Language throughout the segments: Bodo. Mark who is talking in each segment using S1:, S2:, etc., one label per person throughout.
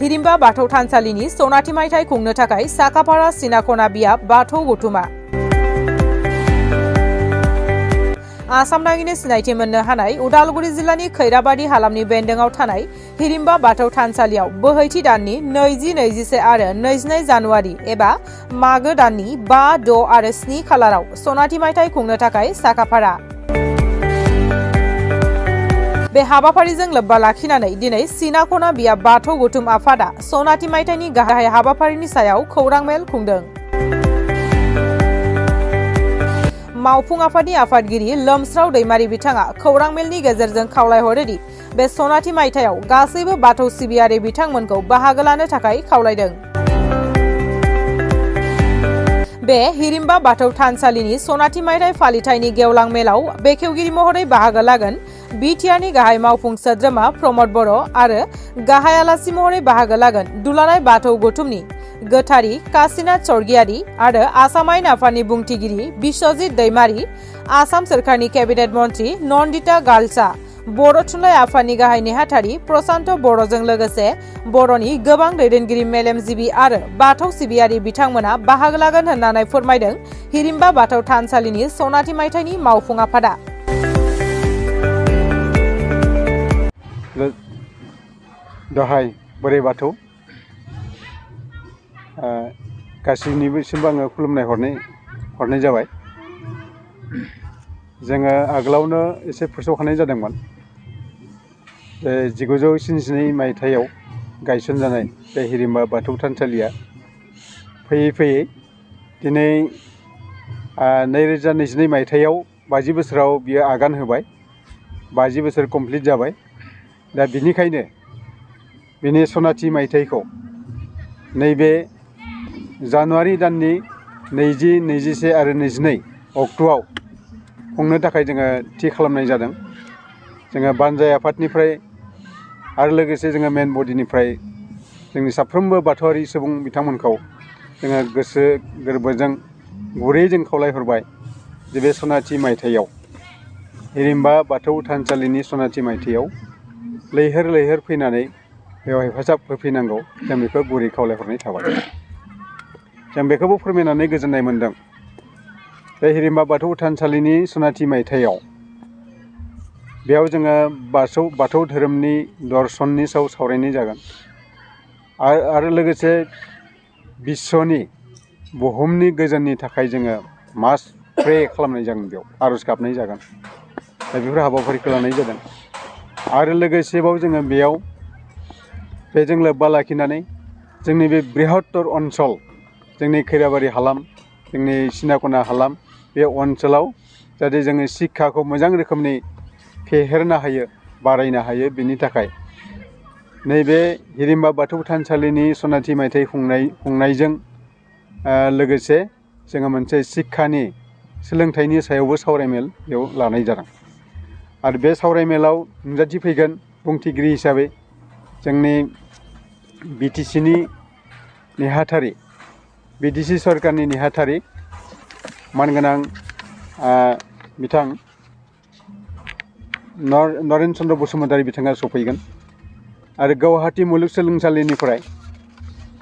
S1: हिरिम्बा बाथौ थानसालिनि सनाथि मायथाइ खुंनो थाखाय साखाफारा सिनाखना बियाब बाथौ गौथुमा आसाम नाङैनो सिनायथि मोननो हानाय उदालगुरि जिल्लानि खैराबारि हालामनि बेन्दोंआव थानाय हिरिम्बा बाथौ थानसालियाव बोहैथि दाननि 20-21 आरो 22 जानुवारि एबा मागो दाननि 5, 6 आरो 7 खालाराव सनाथि मायथाइ खुंनो थाखाय साखाफारा बे हाबाफारिजों लोब्बा लाखिनानै दिनै सिनाखना बियाब बाथौ गौथुम आफादा सनाथि मायथाइनि गाहाय हाबाफारिनि सायाव खौरां मेल खुंदों। मावफुं आफादनि आफादगिरि लोमस्राव दैमारि बिथाङा खौरां मेलनि गेजेरजों खावलायहरोदि बे सनाथि मायथाइयाव गासैबो बाथौ सिबियारि बिथांमोनखौ बाहागो लानो थाखाय खावलायदों। बे हिरिम्बा बाथौ थानसालिनि सनाथि मायथाइ फालिथायनि गेवलां मेलाव बेखेवगिरि महरै बाहागो लागोन बिटिआरनि गाहाय मावफुं सोद्रोमा प्रमद बर' आरो गाहाय आलासि महरै बाहागो लागोन दुलाराय बाथौ गौथुमनि गोथारि काशीनाथ स्वर्गियारि आरो आसाम आयेन आफादनि बुंथिगिरि बिश्वजित दैमारि, आसाम सोरखारनि केबिनेट मन्त्रि नन्दिता गालसा, बर' थुनलाइ आफादनि गाहाय नेहाथारि प्रशान्त बर'जों लोगोसे बर'नि गोबां दैदेनगिरि मेलेमजिबि आरो बाथौ सिबियारि बिथांमोना बाहागो लागोन होननानै फोरमायदों हिरिम्बा बाथौ थानसालिनि सनाथि मायथाइनि मावफुं आफादा।
S2: दहाय बोराइ बाथौ गासैनिबोसिमबो आङो खुलुमनाय हरनाय जाबाय। जोङो आगोलावनो एसे फोसावखानाय जादोंमोन। 1972 मायथाइयाव गायसनजानाय बे हिरिम्बा बाथौ थानसालिया फैयै फैयै दिनै 2022 मायथाइयाव 50 बोसोराव बियो आगान होबाय। 50 बोसोर कमप्लिट जाबाय। दा बिनिखायनो बिनि सनाथि मायथाइखौ नैबे जानुवारि दाननि 20, 21 आरो 22 अक्ट'आव खुंनो थाखाय जोङो थि खालामनाय जादों। जोङो बानजाय आफादनिफ्राय आरो लोगोसे जोङो मेन बडिनिफ्राय जोंनि साफ्रोमबो बाथौआरि सुबुं बिथांमोनखौ जोङो गोसो गोरबोजों गुरै जों खावलायहरबाय जे बे सनाथि मायथाइयाव हिरिम्बा बाथौ थानसालिनि सनाथि मायथाइयाव लैहोर लैहोर फैनानै बेयाव हेफाजाब होफैनांगौ, जों बेखौ गुरै खावलायहरनाय थाबाय। जों बेखौबो फोरमायनानै गोजोननाय मोन्दों। बे हिरिम्बा बाथौ थानसालिनि सनाथि मायथाइयाव बेयाव जोङो बाथौ धोरोमनि दर्शननि सायाव सावरायनाय जागोन आरो लोगोसे बिश्वनि बुहुमनि गोजोननि थाखाय जोङो मास प्रे खालामनाय जागोन, बेयाव आर'ज गाबनाय जागोन। दा बेफोर हाबाफारिखौ लानाय जादों। आरो लोगोसेबाव जोङो बेयाव बेजों लोब्बा लाखिनानै जोंनि बे बृहत्तर ओनसोल, जोंनि खैराबारि हालाम, जोंनि सिनाखना हालाम, बे ओनसोलाव जाहाथे जोङो शिक्षाखौ मोजां रोखोमनि फेहेरनो हायो, बारायनो हायो, बिनि थाखाय नैबे हिरिम्बा बाथौ थानसालिनि सनाथि मायथाइ खुंनायजों लोगोसे जोङो मोनसे शिक्षानि सोलोंथाइनि सायावबो सावरायमेल बेयाव लानाय जादों। आरो बे सावरायमेलाव नुजाथिफैगोन बुंथिगिरि हिसाबै जोंनि बिटिसिनि नेहाथारि, बिटिसि सरकारनि नेहाथारि मानगोनां बिथां नरेन चन्द्र बसुमतारी बिथाङा सफैगोन। आरो गुवाहाटी मुलुगसोलोंसालिनिफ्राय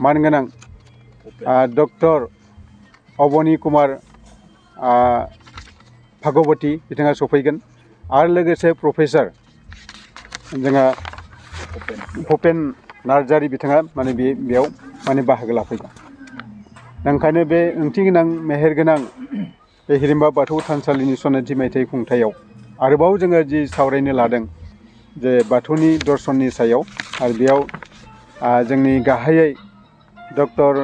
S2: मानगोनां डक्टर अबनि कुमार भागवती बिथाङा सफैगोन। आरो लोगोसे प्रफेसर जोंहा भुपेन नार्जारी बिथाङा बेयाव बाहागो लाफैगोन। ओंखायनो बे ओंथिगोनां मेहेरगोनां बे हिरिम्बा बाथौ थानसालिनि सनाथि मायथाइ खुंथायाव आरोबाव जोङो जि सावरायनो लादों जे बाथौनि दर्शननि सायाव, आरो बेयाव जोंनि गाहायै डक्टर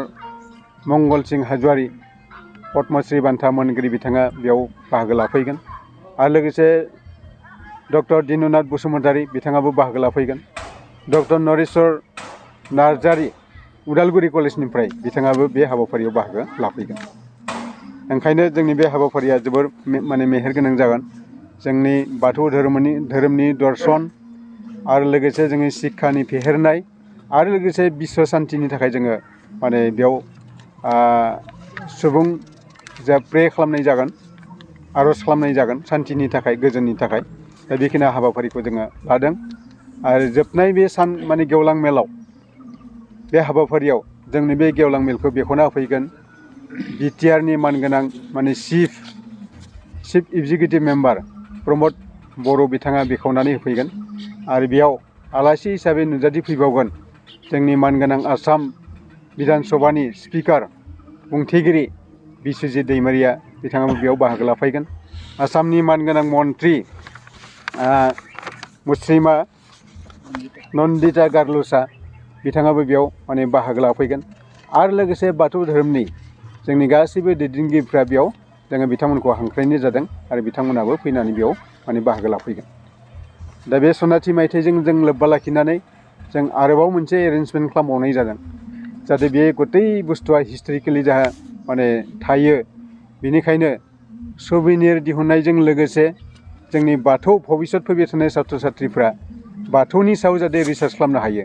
S2: मंगल सिं हाज'वारी पद्मश्री बान्था मोनगिरि बिथाङा बेयाव बाहागो लाफैगोन। आरो लोगोसे डक्टर दिनुनाथ बसुमतारी बिथाङाबो बाहागो लाफैगोन। डक्टर नरेश्वर नार्जारी उदालगुरि कलेजनिफ्राय बिथाङाबो बे हाबाफारियाव बाहागो लाफैगोन। ओंखायनो जोंनि बे हाबाफारिया जोबोर मेहेरगोनां जागोन। जोंनि बाथौ धोरोमनि दर्शन आरो लोगोसे जोंनि शिक्षानि फेहेरनाय आरो लोगोसे बिश्व शान्तिनि थाखाय जोङो बेयाव सुबुं जा प्रे खालामनाय जागोन, आर'ज खालामनाय जागोन शान्तिनि थाखाय, गोजोननि थाखाय। दा बेखिनि हाबाफारिखौ जोङो लादों। आरो जोबनाय बे सान गेवलां मेलाव बे हाबाफारियाव जोंनि बे गेवलां मेलखौ बेखौनो होफैगोन बिटिआरनि मानगोनां माने चिफ एग्जिकिउटिभ मेम्बार प्रमद बर' बिथाङा बेखेवनानै होफैगोन आरो बेयाव आलासि हिसाबै नुजाथि फैबावगोन जोंनि मानगोनां आसाम बिधान सभानि स्पिकार बुंथिगिरि बिस्वजित दैमारिया बिथाङाबो बेयाव बाहागो लाफैगोन आसामनि मानगोनां मन्त्रि मुस्रिमा नन्दिता गारलुसा बिथाङाबो बेयाव माने बाहागो लाफैगोन आरो लोगोसे बाथौ धोरोमनि जोंनि गासैबो दैदेनगिरिफ्रा बेयाव जोङो बिथांमोनखौ हांख्रायनाय जादों आरो बिथांमोनाबो फैनानै बेयाव माने बाहागो लाफैगोन दा बे सनाथि मायथाइजों जों लोब्बा लाखिनानै जों आरोबाव मोनसे एरेन्जमेन्ट खालामबावनाय जादों जाहाथे बे गथै बुस्थुआ हिस्ट'रिकेलि जाहा माने थायो बेनिखायनो सुबिनिर दिहुननायजों लोगोसे जोंनि बाथौ भबिसत फैबाय थानाय सात्र साथ्रिफ्रा बाथौनि सायाव जाहाथे रिसार्च खालामनो हायो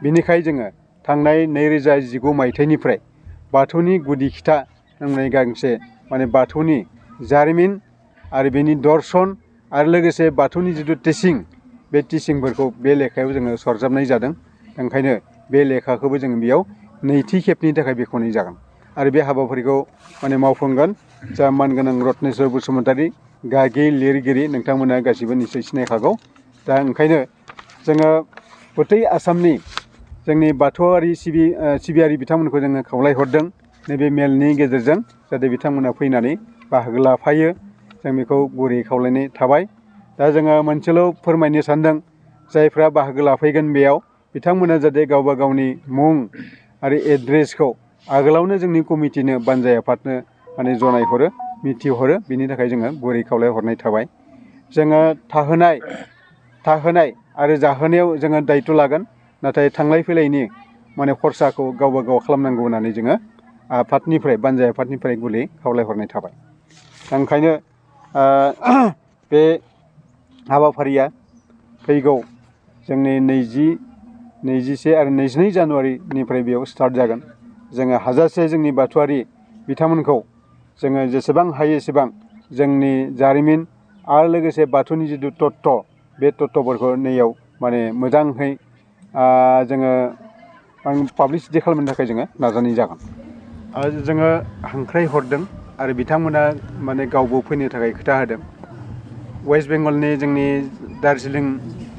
S2: बिनिखाय जोङो थांनाय 2019 मायथाइनिफ्राय बाथौनि गुदि खिथा होननाय गांसे माने बाथौनि जारिमिन आरो बेनि दर्शन आरो लोगोसे बाथौनि जिथु टिचिं बे टिचिंफोरखौ बे लेखायाव जोङो सरजाबनाय जादों ओंखायनो बे लेखाखौबो जोङो बेयाव नैथि खेबनि थाखाय बेखेवनाय जागोन आरो बे हाबाफारिखौ माने मावफुंगोन जा मानगोनां रत्नेस्वर बसुमतारी गागि लिरगिरि नोंथांमोना गासिबो निश्चय सिनायखागौ दा ओंखायनो जोङो गथै आसामनि जोंनि बाथौआरि सिबियारि बिथांमोनखौ जोङो खावलायहरदों नैबे मेलनि गेजेरजों जाहाथे बिथांमोना फैनानै बाहागो लाफायो जों बेखौ गुरै खावलायनाय थाबाय दा जोङो मोनसेल' फोरमायनो सानदों जायफ्रा बाहागो लाफैगोन बेयाव बिथांमोना जाहाथे गावबा गावनि मुं आरो एड्रेसखौ आगोलावनो जोंनि कमिटिनो बानजाय आफादनो माने जनायहरो मिथिहरो बिनि थाखाय जोङो गुरै खावलायहरनाय थाबाय जोङो थाहोनाय आरो जाहोनायाव जोङो दायित्व लागोन नाथाय थांलाय फैलायनि माने खरसाखौ गावबा गाव खालामनांगौ होननानै जोङो आफादनिफ्राय बानजाय आफादनिफ्राय गुरै खावलायहरनाय थाबाय ओंखायनो बे हाबाफारिया फैगौ जोंनि 21 आरो 22 जानुवारिनिफ्राय बेयाव स्टार्ट जागोन जोङो हाजासे जोंनि बाथौआरि बिथांमोनखौ जोङो जेसेबां हायो एसेबां जोंनि जारिमिन आरो लोगोसे बाथौनि जिथु तत्व बे तत्वफोरखौ नैयाव माने मोजाङै जोङो पाब्लिसिटि खालामनो थाखाय जोङो नाजानाय जागोन आरो जोङो हांख्राय हरदों आरो बिथांमोना माने गावबो फैनो थाखाय खोथा होदों वेस्ट बेंगलनि जोंनि दार्जिलिं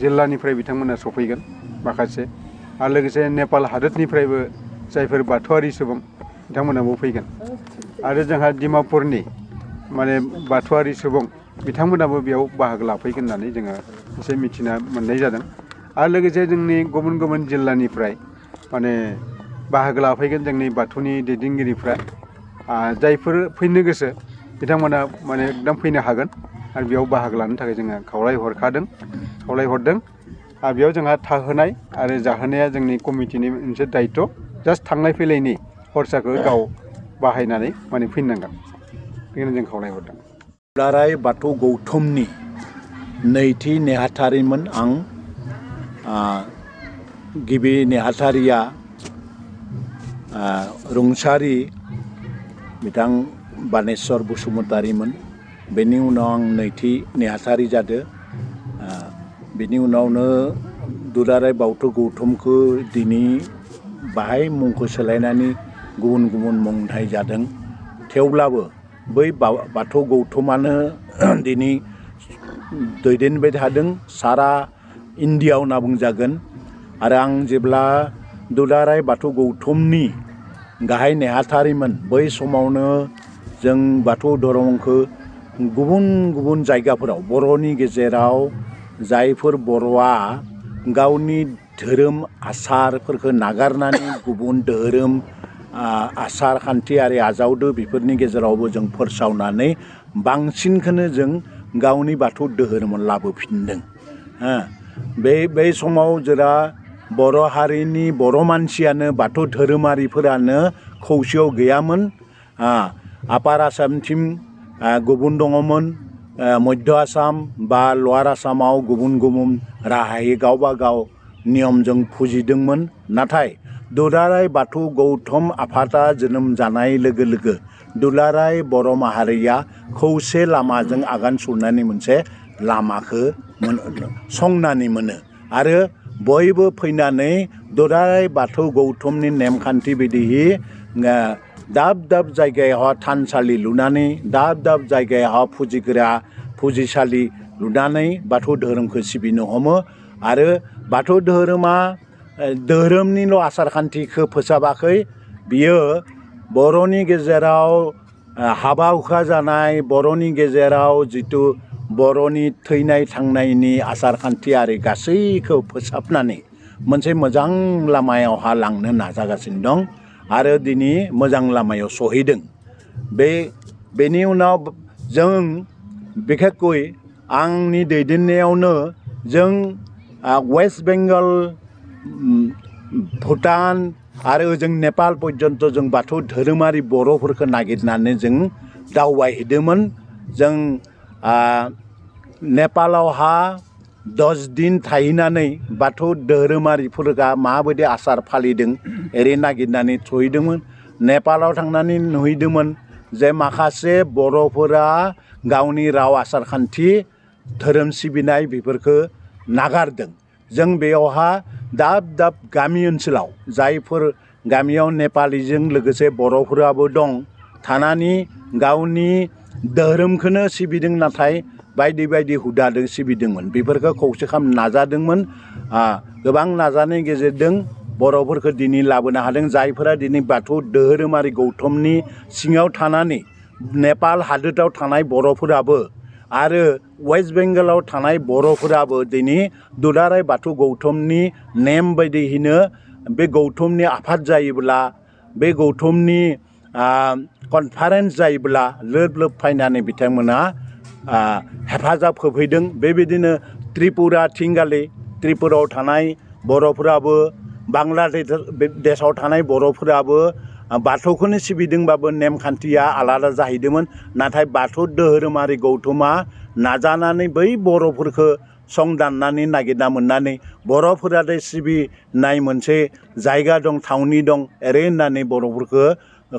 S2: जिल्लानिफ्राय बिथांमोना सफैगोन माखासे आरो लोगोसे नेपाल हादोरनिफ्रायबो जायफोर बाथौआरि सुबुं बिथांमोनाबो फैगोन आरो जोंहा डिमापुरनि माने बाथौआरि सुबुं बिथांमोनाबो बेयाव बाहागो लाफैगोन होननानै जोङो एसे मिथिना मोननाय जादों आरो लोगोसे जोंनि गुबुन गुबुन जिल्लानिफ्राय माने बाहागो लाफैगोन जोंनि बाथौनि दैदेनगिरिफ्रा जायफोर फैनो गोसो बिथांमोना माने एकदम फैनो हागोन आरो बेयाव बाहागो लानो थाखाय जोङो खावलायहरदों आरो बेयाव जोंहा थाहोनाय आरो जाहोनाया जोंनि कमिटिनि मोनसे दायित्व जास्ट थांलाय फैलायनि खरसाखौ गाव बाहायनानै माने फैनांगोन बेखायनो जों खावलायहरदों
S3: दुलाराय बाथौ गौथुमनि नैथि नेहाथारिमोन आं गिबि नेहाथारिया रुंसारि बिथां बानेस्वर बसुमतारीमोन बेनि उनाव आं नैथि नेहाथारि जादों बेनि उनावनो दुलाराय बाथौ गौथुमखौ दिनै बाहाय मुंखौ सोलायनानै गुबुन गुबुन मुं होनाय जादों थेवब्लाबो बै बाथौ गौथुमानो दिनै दैदेनबाय थादों सारा इन्डियायाव होनना बुंजागोन आरो आं जेब्ला दुलाराय बाथौ गौथुमनि गाहाय नेहाथारिमोन बै समावनो जों बाथौ धोरोमखौ गुबुन गुबुन जायगाफोराव बर'नि गेजेराव जायफोर बर'आ गावनि धोरोम आसारफोरखौ नागारनानै गुबुन धोरोम आसार खान्थि आरो आजावदो बेफोरनि गेजेरावबो जों फोसावनानै बांसिनखौनो जों गावनि बाथौ धोरोमाव लाबोफिनदों बे समाव जेरा बर' हारिनि बर' मानसियानो बाथौ धोरोमारिफोरानो खौसेयाव गैयामोन आपार आसामथिं गुबुन दङमोन मध्य आसाम बा लवार आसामाव गुबुन गुबुन राहायै गावबा गाव नियमजों फुजिदोंमोन नाथाय दुलाराय बाथौ गौथुम आफादा जोनोम जानाय लोगो लोगो दुलाराय बर' माहारिया खौसे लामाजों आगान सुरनायनि मोनसे लामाखौ संनानै मोनो आरो बयबो फैनानै दुलाराय बाथौ गौथुमनि नेमखान्थि बायदियै दाब दाब जायगायाव थानसालि लुनानै दाब दाब जायगायाव फुजिग्रा फुजिसालि लुनानै बाथौ धोरोमखौ सिबिनो हमो आरो बाथौ धोरोमा धोरोमनिल' आसार खान्थिखौ फोसाबाखै बियो बर'नि गेजेराव हाबा हुखा जानाय बर'नि गेजेराव जिथु बर'नि थैनाय थांनायनि आसार खान्थि आरो गासैखौ फोसाबनानै मोनसे मोजां लामायावहा लांनो नाजागासिनो दं आरो दिनै मोजां लामायाव सहैदों बेनि उनाव जों बिखेखকৈ आंनि दैदेननायावनो जों वेस्ट बेंगल भुटान आरो जों नेपाल पर्यन्त जों बाथौ धोरोमारि बर'फोरखौ नागिरनानै जों दावबायहैदोंमोन जों नेपालावहा 10 दिन थाहैनानै बाथौ धोरोमारिफोरा माबायदि आसार फालिदों ओरै नागिरनानै सहैदोंमोन नेपालाव थांनानै नुहैदोंमोन जे माखासे बर'फोरा गावनि राव आसार खान्थि धोरोम सिबिनाय बेफोरखौ नागारदों जों बेयावहा दाब दाब गामि ओनसोलाव जायफोर गामियाव नेपालिजों लोगोसे बर'फोराबो दं थानानै गावनि धोरोमखौनो सिबिदों नाथाय बायदि बायदि हुदाजों सिबिदोंमोन बेफोरखौ खौसे खालामनो नाजादोंमोन गोबां नाजानायनि गेजेरजों बर'फोरखौ दिनै लाबोनो हादों जायफोरा दिनै बाथौ धोरोमारि गौथुमनि सिङाव थानानै नेपाल हादोराव थानाय बर'फोराबो आरो वेस्ट बेंगलाव थानाय बर'फोराबो दिनै दुलाराय बाथौ गौथुमनि नेम बायदियैनो बे गौथुमनि आफाद जायोब्ला बे गौथुमनि कनफारेन्स जायोब्ला लोब लोब फैनानै बिथांमोना हेफाजाब होफैदों बेबायदिनो त्रिपुरा थिंगालि त्रिपुरायाव थानाय बर'फोराबो बांलादेशआव थानाय बर'फोराबो बाथौखौनो सिबिदोंबाबो नेमखान्थिया आलादा जाहैदोंमोन नाथाय बाथौ धोरोमारि गौथुमा नाजानानै बै बर'फोरखौ संदाननानै नागिरना मोननानै बर'फोरा सिबिनाय मोनसे जायगा दं थावनि दं ओरै होननानै बर'फोरखौ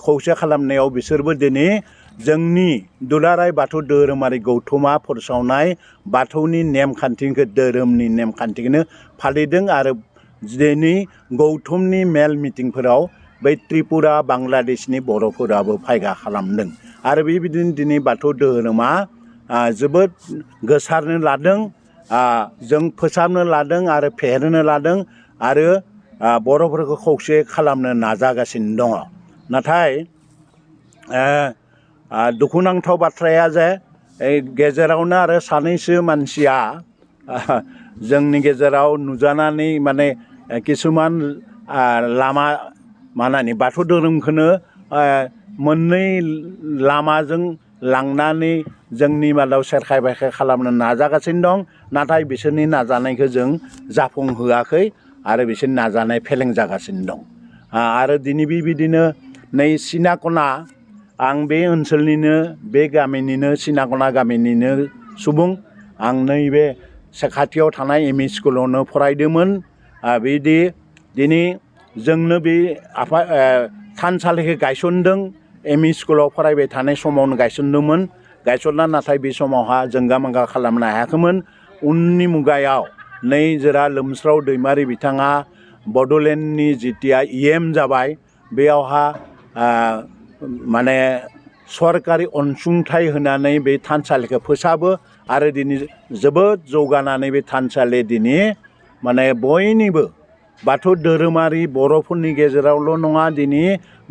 S3: खौसे खालामनायाव बिसोरबो दिनै जोंनि दुलाराय बाथौ धोरोमारि गौथुमा फोसावनाय बाथौनि नेमखान्थिखौ धोरोमनि नेमखान्थिखौनो फालिदों आरो दिनै गौथुमनि मेल मिटिंफोराव बै त्रिपुरा बांलादेशनि बर'फोराबो फायगा खालामदों आरो बेबायदिनो दिनै बाथौ धोरोमा जोबोद गोसारनो लादों जों फोसाबनो लादों आरो फेहेरनो लादों आरो बर'फोरखौ खौसे खालामनो नाजागासिनो दङ नाथाय दुखुनांथाव बाथ्राया जे गेजेरावनो आरो सानैसो मानसिया जोंनि गेजेराव नुजानानै माने किसुमान लामा मानानि बाथौ धोरोमखौनो मोननै लामाजों लांनानै जोंनि मादाव सेरखाय बेरखाय खालामनो नाजागासिनो दं नाथाय बिसोरनि नाजानायखौ जों जाफुंहोआखै आरो बिसोरनि नाजानाय फेलें जागासिनो दं आरो दिनै बेबायदिनो नै सिनाकना आं बे ओनसोलनिनो बे गामिनिनो सिनाकना गामिनिनो सुबुं आं नैबे साखाथियाव थानाय एम इ स्कुलावनो फरायदोंमोन बिदि दिनै जोंनो बे थानसालिखौ गायसनदों एम इ स्कुलाव फरायबाय थानाय समावनो गायसनदोंमोन गायसनना नाथाय बे समावहा जोंगा मांगा खालामनो हायाखैमोन उननि मुगायाव नै जोरा लोमस्राव दैमारि बिथाङा बड'लेण्डनि जितिया EM जाबाय बेयावहा माने सरकारि अनसुंथाइ होनानै बे थानसालिखौ फोसाबो आरो दिनै जोबोद जौगानानै बे थानसालि दिनै माने बयनिबो बाथौ धोरोमारि बर'फोरनि गेजेरावल' नङा दिनै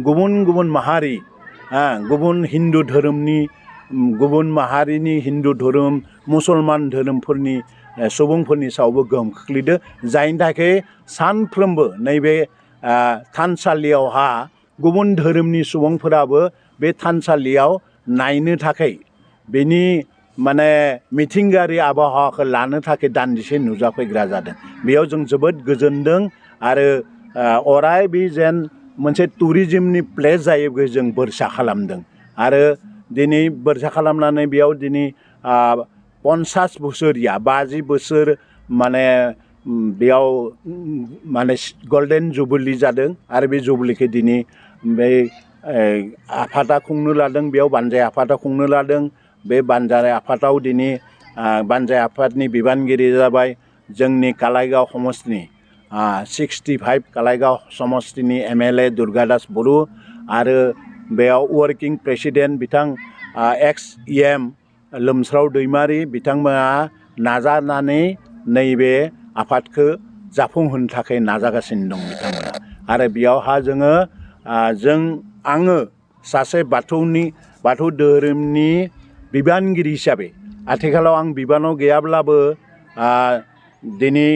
S3: गुबुन गुबुन माहारि गुबुन हिन्दु धोरोमनि गुबुन माहारिनि हिन्दु धोरोम मुसलमान धोरोमफोरनि सुबुंफोरनि सायावबो गोहोम खोख्लैदों जायनि थाखाय सानफ्रोमबो नैबे थानसालियावहा गुबुन धोरोमनि सुबुंफोराबो बे थानसालियाव नायनो थाखाय बेनि माने मिथिंगायारि आबहावाखौ लानो थाखाय दान्दिसे नुजाफैग्रा जादों बेयाव जों जोबोद गोजोनदों आरो अराय बे जेन मोनसे टुरिजिमनि प्लेस जायो जों बोरसा खालामदों आरो दिनै बोरसा खालामनानै बेयाव दिनै 50 बोसोरिया 50 बोसोर माने बेयाव माने गल्डेन जुबुलि जादों आरो बे जुबुलिखौ दिनै बे आफादा खुंनो लादों बेयाव बानजाय आफादा खुंनो लादों बे बानजाय आफादाव दिनै बानजाय आफादनि बिबानगिरि जाबाय जोंनि कालाइगाव समस्तिनि 65 कालाइगाव समस्तिनि MLA दुर्गादास बर' आरो बेयाव वर्किं प्रेसिडेन्ट बिथां एक्स EM लोमस्राव दैमारि बिथांमोना नाजानानै नैबे आफादखौ जाफुंहोनो थाखाय नाजागासिनो दं बिथांमोना आरो बेयावहा आङो सासे बाथौ धोरोमनि बिबानगिरि हिसाबै आथिखालाव आं बिबानाव गैयाब्लाबो दिनै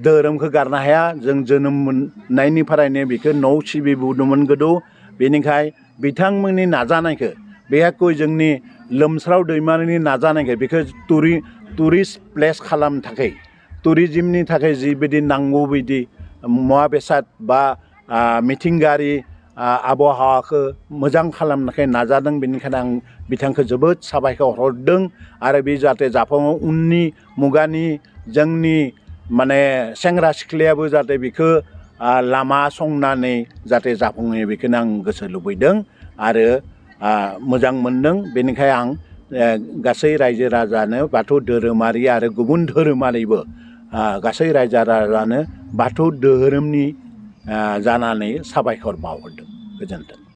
S3: धोरोमखौ गारनो हाया जों जोनोम मोननायनिफ्रायनो बेखौ न' सिबिबोदोंमोन गोदौ बेनिखाय बिथांमोननि नाजानायखौ बेहाय जोंनि लोमस्राव दैमारिनि नाजानायखौ बेखौ टुरिस्ट प्लेस खालामनो थाखाय टुरिज्मनि थाखाय जिबायदि नांगौ बायदि मुवा बेसाद बा मिथिंगायारि आबहावाखौ मोजां खालामनो थाखाय नाजादों बेनिखायनो आं बिथांखौ जोबोद साबायखर हरदों आरो बे जाहाथे जाफुङो उननि मुगानि जोंनि माने सेंग्रा सिख्लायाबो जाहाथे बेखौ लामा संनानै जाहाथे जाफुङो बेखौनो आं गोसो लुबैदों आरो मोजां मोनदों बेनिखाय आं गासै रायजो राजानो बाथौ धोरोमारि आरो गुबुन धोरोमारिबो गासै रायजो राजानो बाथौ धोरोमनि जानानै साबायखर बावहरदों गोजोन्थों।